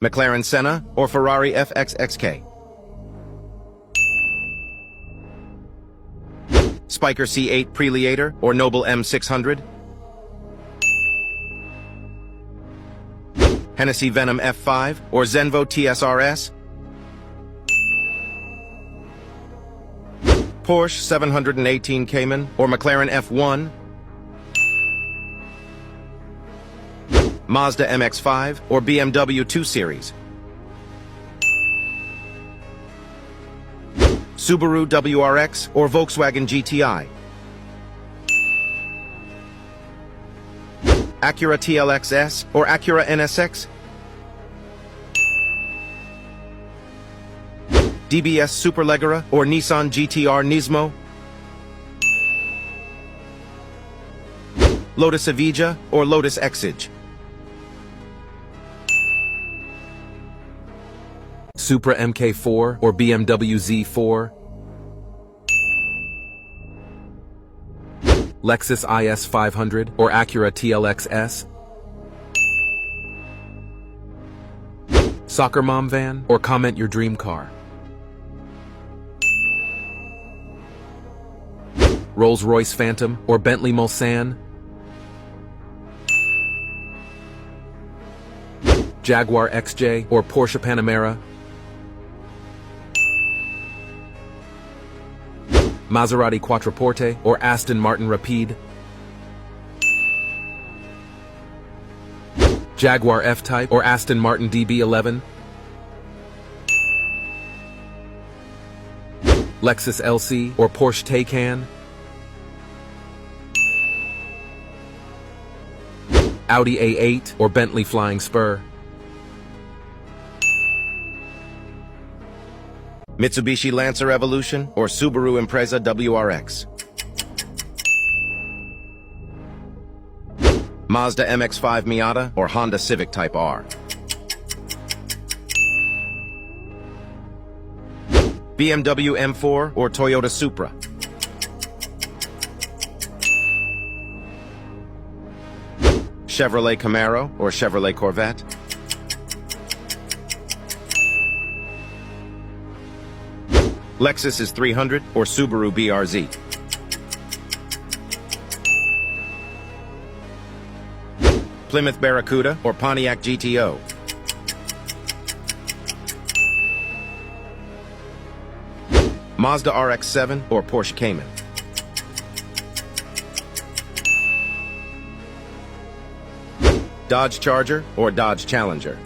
McLaren Senna or Ferrari FXXK. Spiker C8 Preleator or Noble M600. Hennessy Venom F5 or Zenvo TSRS. Porsche 718 Cayman or McLaren F1. Mazda MX-5 or BMW 2 Series. Subaru WRX or Volkswagen GTI. Acura TLX-S or Acura NSX. DBS Superleggera or Nissan GTR Nismo. Lotus Evija or Lotus Exige. Supra MK4 or BMW Z4. Lexus IS 500 or Acura TLX-S. Soccer Mom Van or comment your dream car. Rolls-Royce Phantom or Bentley Mulsanne. Jaguar XJ or Porsche Panamera. Maserati Quattroporte or Aston Martin Rapide. Jaguar F-Type or Aston Martin DB11. Lexus LC or Porsche Taycan. Audi A8 or Bentley Flying Spur. Mitsubishi Lancer Evolution or Subaru Impreza WRX. Mazda MX-5 Miata or Honda Civic Type R. BMW M4 or Toyota Supra. Chevrolet Camaro or Chevrolet Corvette. Lexus is 300 or Subaru BRZ. Plymouth Barracuda or Pontiac GTO. Mazda RX-7 or Porsche Cayman. Dodge Charger or Dodge Challenger.